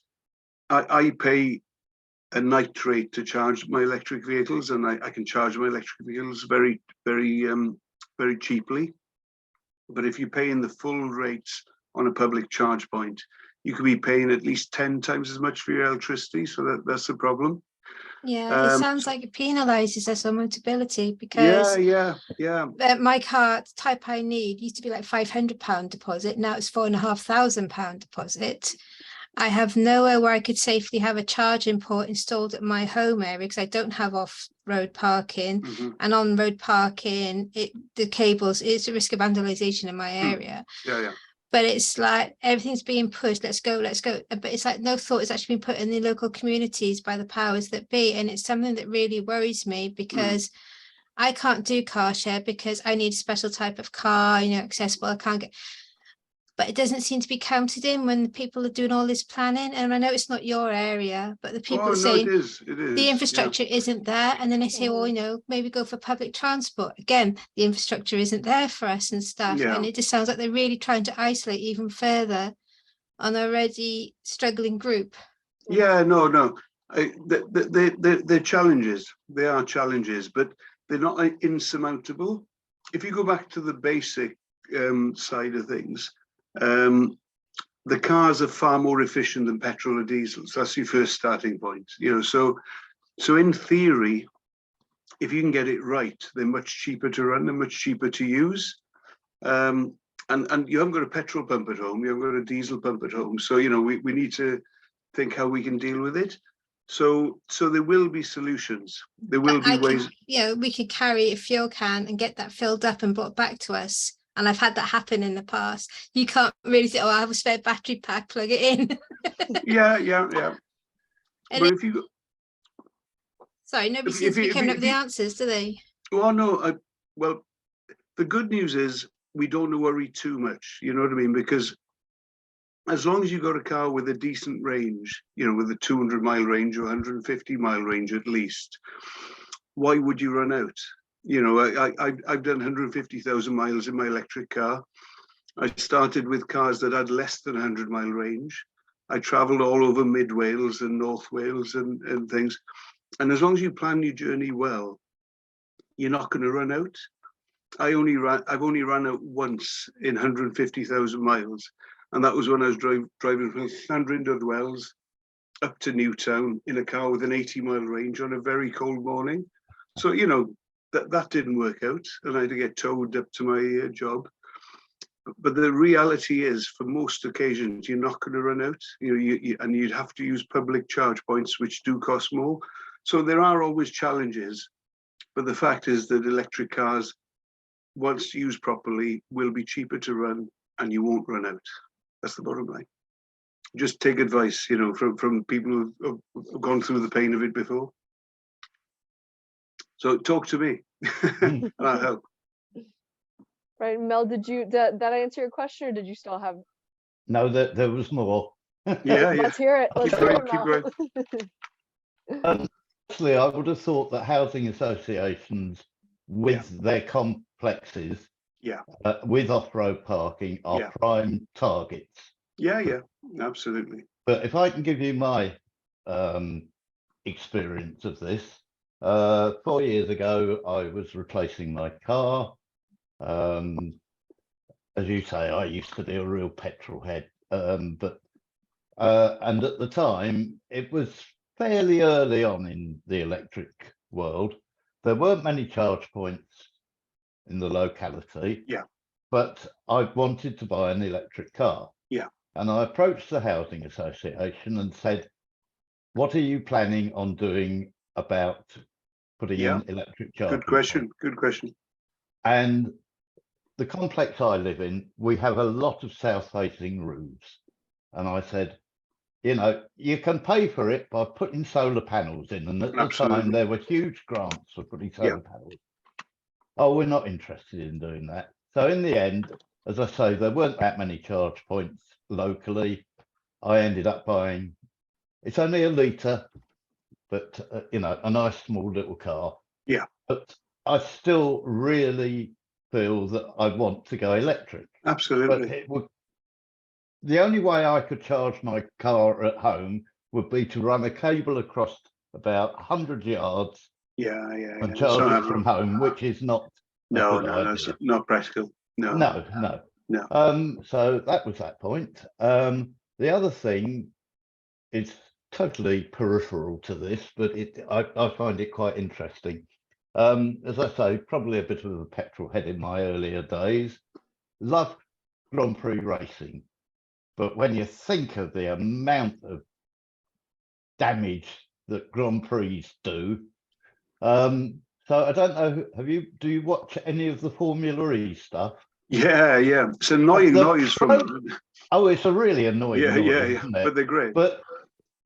I pay a night rate to charge my electric vehicles, and I can charge my electric vehicles very, very, very cheaply. But if you pay in the full rates on a public charge point, you could be paying at least 10 times as much for your electricity. So that's the problem. Yeah, it sounds like it penalises us on mobility, Yeah, because yeah. my car type I need used to be like £500 deposit. Now it's £4,500 deposit. I have nowhere where I could safely have a charging port installed at my home area because I don't have off-road parking. Mhm. And on-road parking, the cables, it's a risk of vandalisation in my area. Yeah. But it's like everything's being pushed, let's go. But it's like no thought is actually being put in the local communities by the powers that be. And it's something that really worries me, because I can't do car share because I need a special type of car, accessible. I can't get, but it doesn't seem to be counted in when the people are doing all this planning. And I know it's not your area, but the people are saying it is. the infrastructure isn't there. And then they say, well, maybe go for public transport. Again, the infrastructure isn't there for us and stuff. Yeah. And it just sounds like they're really trying to isolate even further an already struggling group. Yeah, no. They're challenges. They are challenges, but they're not insurmountable. If you go back to the basic side of things, the cars are far more efficient than petrol or diesel. So that's your first starting point. So in theory, if you can get it right, they're much cheaper to run and much cheaper to use. And you haven't got a petrol pump at home, you haven't got a diesel pump at home. So, we need to think how we can deal with it. So there will be solutions. There will be ways. We could carry a fuel can and get that filled up and brought back to us. And I've had that happen in the past. You can't really say, I have a spare battery pack, plug it in. Yeah. And but if you... Sorry, nobody seems to be coming up with the answers, do they? Well, no. Well, the good news is we don't worry too much. You know what I mean? Because as long as you've got a car with a decent range, with a 200-mile range or 150-mile range at least, why would you run out? I've done 150,000 miles in my electric car. I started with cars that had less than 100-mile range. I traveled all over Mid Wales and North Wales and things. And as long as you plan your journey well, you're not going to run out. I've only run out once in 150,000 miles. And that was when I was driving from Llandrindod Wells up to Newtown in a car with an 80-mile range on a very cold morning. So, that didn't work out, and I had to get towed up to my job. But the reality is, for most occasions, you're not going to run out. And you'd have to use public charge points, which do cost more. So there are always challenges. But the fact is that electric cars, once used properly, will be cheaper to run, and you won't run out. That's the bottom line. Just take advice, from people who've gone through the pain of it before. So talk to me, and I'll help. Right, Mel, did that answer your question, or did you still have? No, there was more. Yeah. Let's hear it. Let's hear it, Mel. Actually, I would have thought that housing associations with their complexes, with off-road parking, are prime targets. Yeah, absolutely. But if I can give you my experience of this, 4 years ago, I was replacing my car. As you say, I used to be a real petrol head, and at the time, it was fairly early on in the electric world. There weren't many charge points in the locality. Yeah. But I wanted to buy an electric car. Yeah. And I approached the housing association and said, what are you planning on doing about putting in electric charging? Good question. And the complex I live in, we have a lot of south-facing roofs. And I said, you can pay for it by putting solar panels in. And at the time, there were huge grants for putting solar panels. Oh, we're not interested in doing that. So in the end, as I say, there weren't that many charge points locally. I ended up buying, it's only a litre, but, a nice small little car. Yeah. But I still really feel that I want to go electric. Absolutely. But the only way I could charge my car at home would be to run a cable across about 100 yards. And charge it from home, which is not. No, that's not practical. No. So that was that point. The other thing is totally peripheral to this, but I find it quite interesting. As I say, probably a bit of a petrol head in my earlier days. Loved Grand Prix racing, but when you think of the amount of damage that Grand Prix do, so I don't know. Do you watch any of the Formula E stuff? Yeah, it's annoying noise from. Oh, it's a really annoying noise, isn't it? But they're great.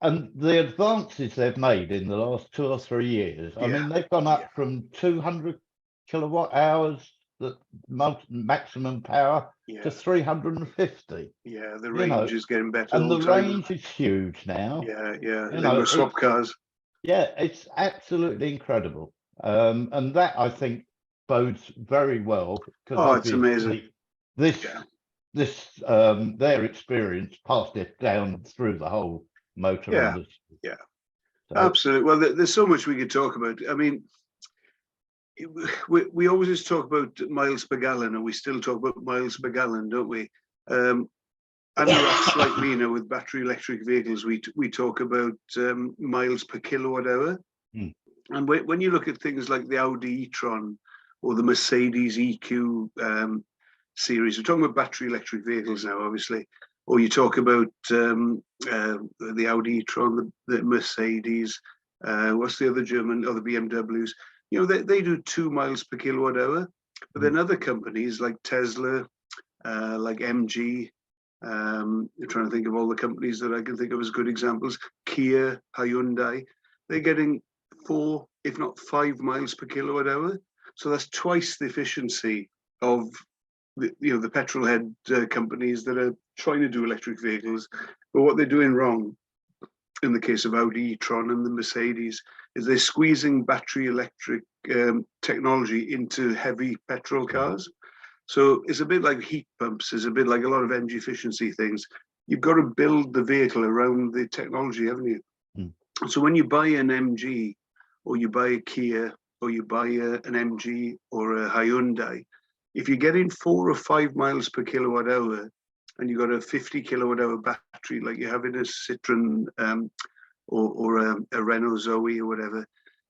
And the advances they've made in the last 2 or 3 years, I mean, they've gone up from 200 kilowatt hours, the maximum power, to 350. Yeah, the range is getting better. And the range is huge now. Yeah. They will swap cars. Yeah, it's absolutely incredible. And that, I think, bodes very well, because it's amazing. Their experience passed it down through the whole motor industry. Yeah, so, absolutely. Well, there's so much we could talk about. I mean, we always talk about miles per gallon, and we still talk about miles per gallon, don't we? And that's like me, with battery electric vehicles, we talk about miles per kilowatt hour. And when you look at things like the Audi e-tron or the Mercedes EQ series, we're talking about battery electric vehicles now, obviously. Or you talk about the Audi e-tron, the Mercedes, what's the other German, or the BMWs? They do 2 miles per kilowatt hour. But then other companies like Tesla, like MG, I'm trying to think of all the companies that I can think of as good examples. Kia, Hyundai, they're getting 4, if not 5 miles per kilowatt hour. So that's twice the efficiency of the petrol head companies that are trying to do electric vehicles. But what they're doing wrong, in the case of Audi e-tron and the Mercedes, is they're squeezing battery electric technology into heavy petrol cars. So it's a bit like heat pumps, it's a bit like a lot of energy efficiency things. You've got to build the vehicle around the technology, haven't you? So when you buy an MG, or you buy a Kia, or you buy an MG or a Hyundai, if you're getting 4 or 5 miles per kilowatt hour, and you've got a 50 kilowatt hour battery, like you have in a Citroen or a Renault Zoe or whatever,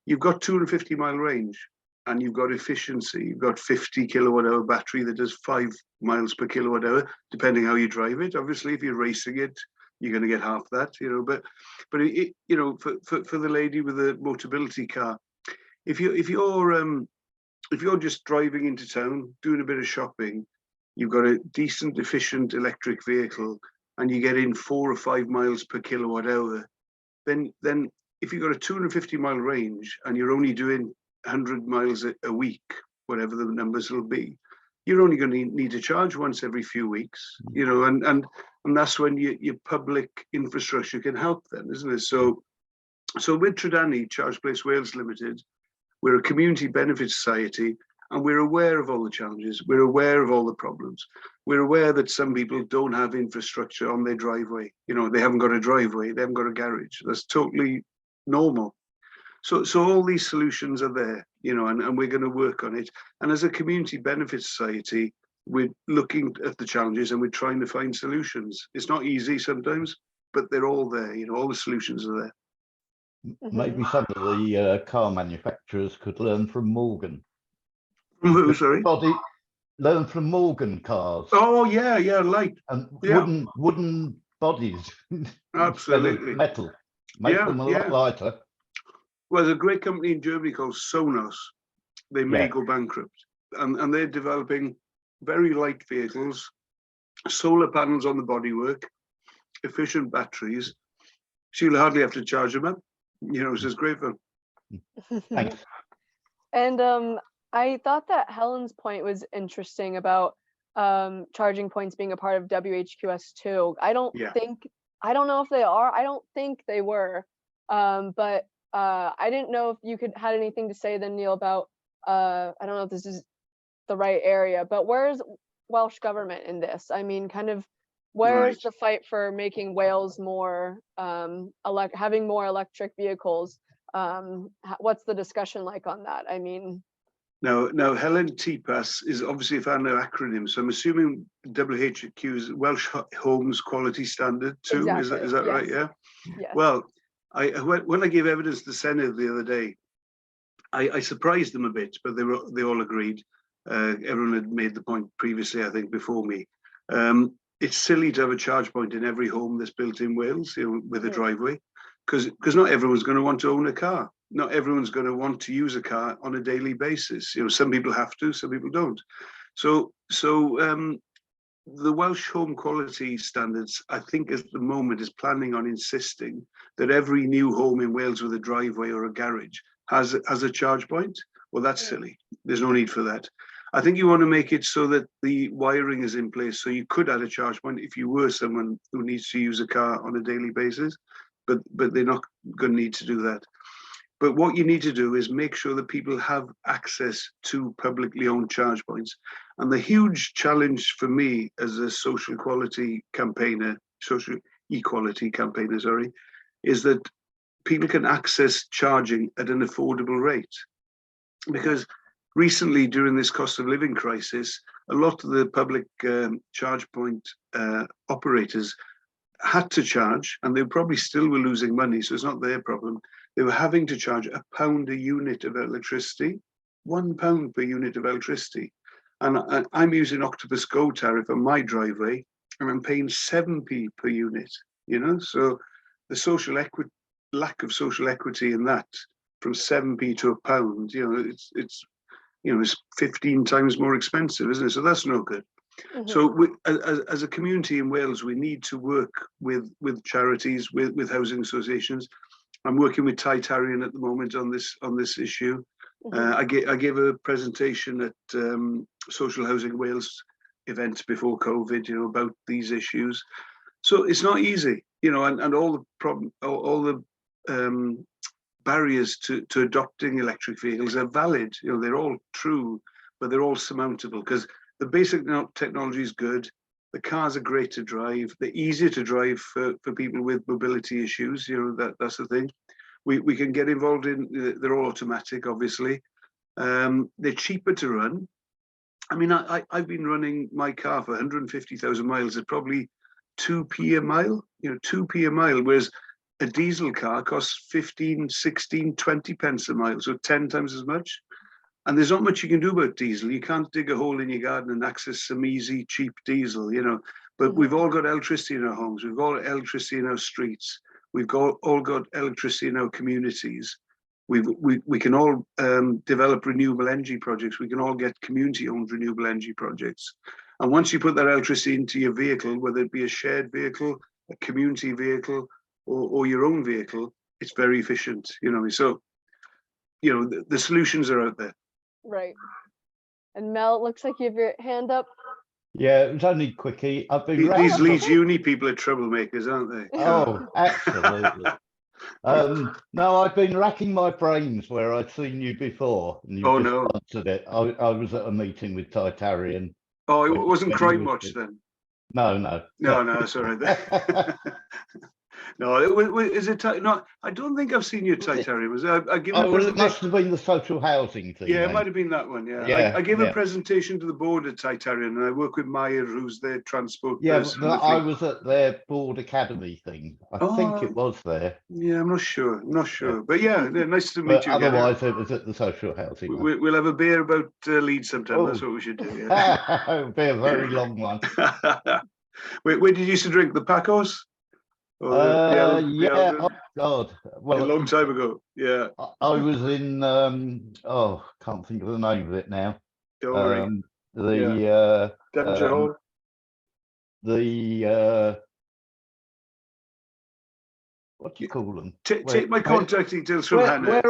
you've got 250 mile range, and you've got efficiency. You've got 50 kilowatt hour battery that does 5 miles per kilowatt hour, depending how you drive it. Obviously, if you're racing it, you're going to get half that, But for the lady with the Motability car, if you're just driving into town, doing a bit of shopping, you've got a decent, efficient electric vehicle, and you get in 4 or 5 miles per kilowatt hour, then if you've got a 250 mile range and you're only doing 100 miles a week, whatever the numbers will be, you're only going to need to charge once every few weeks, and that's when your public infrastructure can help then, isn't it? So with Trydani, Charge Place Wales Limited, we're a community benefit society, and we're aware of all the challenges. We're aware of all the problems. We're aware that some people don't have infrastructure on their driveway. They haven't got a driveway, they haven't got a garage. That's totally normal. So all these solutions are there, and we're going to work on it. And as a community benefit society, we're looking at the challenges and we're trying to find solutions. It's not easy sometimes, but they're all there. All the solutions are there. Maybe some of the car manufacturers could learn from Morgan. From who, sorry? Learn from Morgan cars. Oh yeah, like wooden bodies. Absolutely. Metal. Make them a lot lighter. Well, there's a great company in Germany called Sonos. They may go bankrupt, and they're developing very light vehicles, solar panels on the bodywork, efficient batteries. So you'll hardly have to charge them up. It's just great fun. Thanks. And I thought that Helen's point was interesting about charging points being a part of WHQS2. I don't know if they are. I don't think they were. But I didn't know if you had anything to say then, Neil, about I don't know if this is the right area, but where's Welsh government in this? I mean, kind of where's the fight for making Wales more having more electric vehicles? What's the discussion like on that? I mean, Now, Helen TPAS is obviously a fan of acronyms, so I'm assuming WHQ is Welsh Homes Quality Standard 2. Exactly. Is that yes. right? Yeah. Yes. Well, when I gave evidence to the Senate the other day, I surprised them a bit, but they all agreed. Everyone had made the point previously, I think, before me. It's silly to have a charge point in every home that's built in Wales, with a driveway, because not everyone's going to want to own a car. Not everyone's going to want to use a car on a daily basis. Some people have to, some people don't. So the Welsh Home Quality Standards, I think, at the moment, is planning on insisting that every new home in Wales with a driveway or a garage has a charge point. Well, that's silly. There's no need for that. I think you want to make it so that the wiring is in place, so you could add a charge point if you were someone who needs to use a car on a daily basis, but they're not going to need to do that. But what you need to do is make sure that people have access to publicly owned charge points. And the huge challenge for me as a social equality campaigner, is that people can access charging at an affordable rate. Because recently, during this cost of living crisis, a lot of the public charge point operators had to charge, and they probably still were losing money, so it's not their problem. They were having to charge £1 a unit of electricity, £1 per unit of electricity. And I'm using Octopus Go tariff on my driveway, and I'm paying 7p per unit, So the lack of social equity in that, from 7p to £1, it's 15 times more expensive, isn't it? So that's no good. Mm-hmm. So as a community in Wales, we need to work with charities, with housing associations. I'm working with Trydani at the moment on this issue. Mm-hmm. I gave a presentation at Social Housing Wales event before COVID, about these issues. So it's not easy, and all the barriers to adopting electric vehicles are valid. They're all true, but they're all surmountable, because the basic technology is good. The cars are great to drive. They're easier to drive for people with mobility issues. That's the thing. We can get involved in. They're all automatic, obviously. They're cheaper to run. I mean, I've been running my car for 150,000 miles at probably 2p a mile. 2p a mile, whereas a diesel car costs 15, 16, 20 pence a mile, so 10 times as much. And there's not much you can do about diesel. You can't dig a hole in your garden and access some easy, cheap diesel, But mm-hmm. We've all got electricity in our homes. We've got electricity in our streets. We've all got electricity in our communities. We can all develop renewable energy projects. We can all get community-owned renewable energy projects. And once you put that electricity into your vehicle, whether it be a shared vehicle, a community vehicle, or your own vehicle, it's very efficient. So the solutions are out there. Right. And Mel, it looks like you have your hand up. Yeah, it was only quickie. I've been these Leeds Uni people are troublemakers, aren't they? Oh, absolutely. No, I've been racking my brains where I'd seen you before, and you answered it. I was at a meeting with Trydani. Oh, it wasn't Crime Watch then? No, it's all right. No, is it? No, I don't think I've seen you at Trydani. Was I give? Well, it must have been the social housing thing. Yeah, it might have been that one. Yeah, I gave a presentation to the board at Trydani, and I work with Maya, who's their transport person. Yeah, I was at their board academy thing. I think it was there. Yeah, I'm not sure. But yeah, nice to meet you. Otherwise, it was at the social housing. We'll have a beer about Leeds sometime. Oh. That's what we should do. Yeah. It'll be a very long one. Where did you used to drink? The Pacos? Yeah. Oh God. Well, a long time ago. Yeah. I was in. Can't think of the name of it now. Don't worry. Devonshire Hall. What do you call them? Take my contact details from Hannah.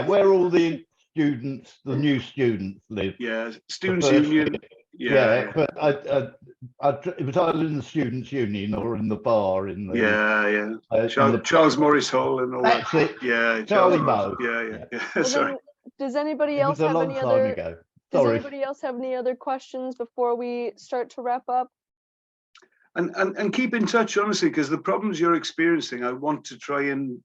Where all the students, the new students live. Yeah, Students' Union. Yeah, but it was either in the Students' Union or in the bar in the Charles Morris Hall and all that. That's it. Yeah, Charlie Moe. Yeah. Sorry. Does anybody else have any other? Does anybody else have any other questions before we start to wrap up? And keep in touch, honestly, because the problems you're experiencing, I want to try and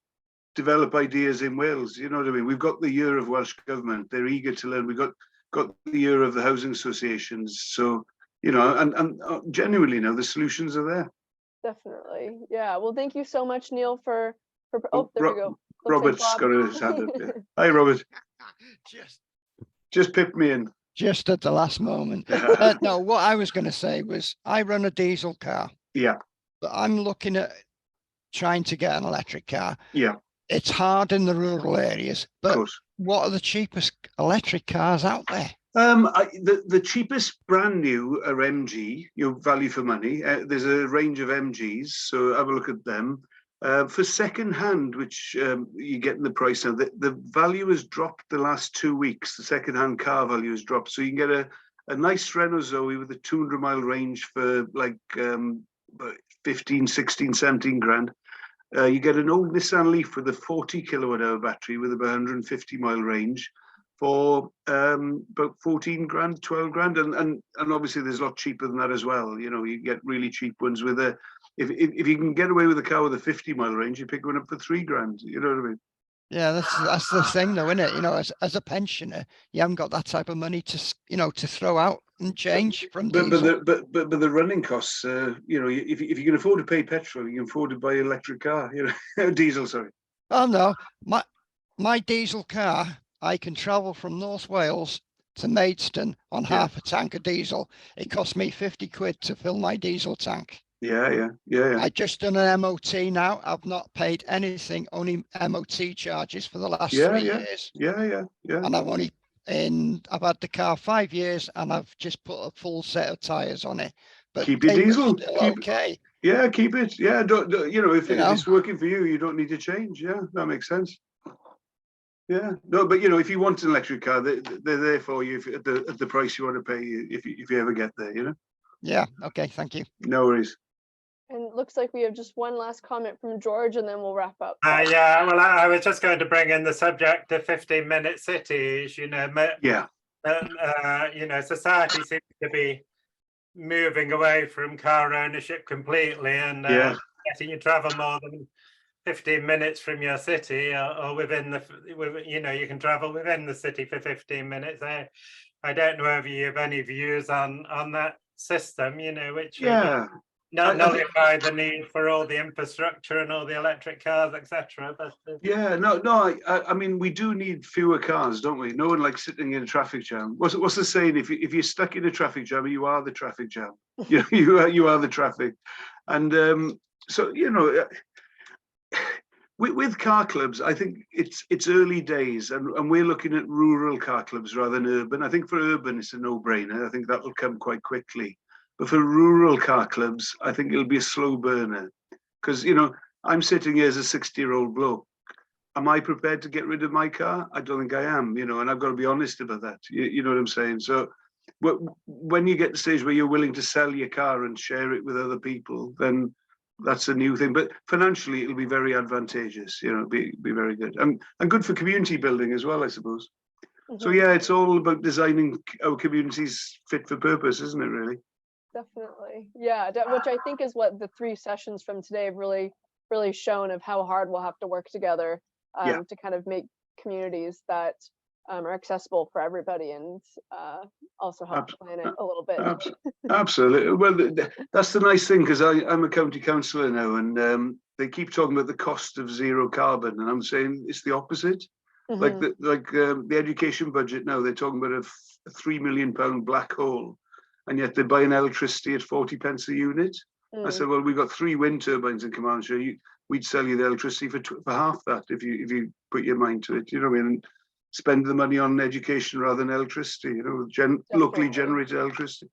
develop ideas in Wales. You know what I mean? We've got the Year of Welsh Government. They're eager to learn. We've got got the ear of the housing associations. So, you know, and genuinely now the solutions are there. Definitely. Yeah. Well, thank you so much, Neil, for oh, there we go. Robert's got his hand up. Yeah. Hi, Robert. Just pipped me in. Just at the last moment. No, what I was going to say was I run a diesel car. Yeah. But I'm looking at trying to get an electric car. Yeah. It's hard in the rural areas, but what are the cheapest electric cars out there? The cheapest brand new are MG, value for money. There's a range of MGs, so have a look at them. For second hand, which you get in the price now, the value has dropped the last 2 weeks. The second hand car value has dropped. So you can get a nice Renault Zoe with a 200-mile range for like 15, 16, 17 grand. You get an old Nissan Leaf with a 40 kilowatt hour battery with about 150-mile range for about 14 grand, 12 grand. And obviously there's a lot cheaper than that as well. You know, you get really cheap ones with a, if you can get away with a car with a 50-mile range, you pick one up for 3 grand. You know what I mean? Yeah, that's the thing though, isn't it? You know, as a pensioner, you haven't got that type of money to, you know, to throw out and change from diesel. But the running costs, you know, if you can afford to pay petrol, you can afford to buy an electric car, you know, diesel, sorry. Oh no, my diesel car, I can travel from North Wales to Maidstone on half a tank of diesel. It cost me 50 quid to fill my diesel tank. Yeah. I just done an MOT now. I've not paid anything, only MOT charges for the last 3 years. Yeah. And I've had the car 5 years and I've just put a full set of tires on it. But keep your diesel. Okay. Yeah, keep it. Yeah, don't you know, if it's working for you, you don't need to change. Yeah, that makes sense. Yeah, no, but you know, if you want an electric car, they're there for you at the price you want to pay if you ever get there, you know. Yeah. Okay. Thank you. No worries. And it looks like we have just one last comment from George, and then we'll wrap up. Yeah, well, I was just going to bring in the subject of 15-minute cities. You know, you know, society seems to be moving away from car ownership completely, and letting you travel more than 15 minutes from your city, or you know, you can travel within the city for 15 minutes. I don't know if you have any views on that system, you know, which nullify the need for all the infrastructure and all the electric cars, etc. But I mean, we do need fewer cars, don't we? No one likes sitting in a traffic jam. What's the saying? If you're stuck in a traffic jam, you are the traffic jam. You are the traffic. And so, you know, with car clubs, I think it's early days, and we're looking at rural car clubs rather than urban. I think for urban, it's a no-brainer. I think that will come quite quickly. But for rural car clubs, I think it'll be a slow burner. Because, you know, I'm sitting here as a 60-year-old bloke. Am I prepared to get rid of my car? I don't think I am, you know, and I've got to be honest about that. You know what I'm saying? So when you get to the stage where you're willing to sell your car and share it with other people, then that's a new thing. But financially, it'll be very advantageous, you know, be very good. And good for community building as well, I suppose. Mm-hmm. So, yeah, it's all about designing our communities fit for purpose, isn't it, really? Definitely. Yeah, which I think is what the 3 sessions from today have really shown, of how hard we'll have to work together to kind of make communities that are accessible for everybody, and also help the planet a little bit. Absolutely. Well, that's the nice thing, because I'm a county councillor now, and they keep talking about the cost of zero carbon, and I'm saying it's the opposite. Mm-hmm. Like the education budget now, they're talking about a £3 million black hole. And yet they're buying electricity at 40 pence a unit. I said, well, we've got 3 wind turbines in Carmarthenshire. We'd sell you the electricity for half that if you put your mind to it. You know what I mean? And spend the money on education rather than electricity. You know, locally generated electricity.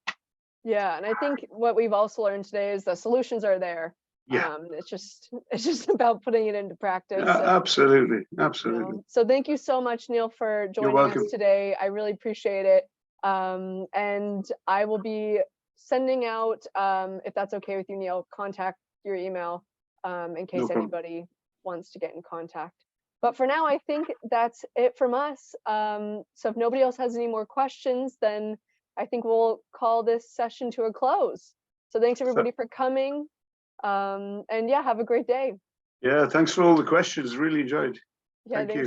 Yeah, and I think what we've also learned today is the solutions are there. Yeah, it's just about putting it into practice. Absolutely. You know? So thank you so much, Neil, for joining us today. I really appreciate it. And I will be sending out, if that's okay with you, Neil, contact your email in case anybody wants to get in contact. But for now, I think that's it from us. So if nobody else has any more questions, then I think we'll call this session to a close. So thanks everybody for coming. And yeah, have a great day. Yeah, thanks for all the questions. Really enjoyed. Thank you.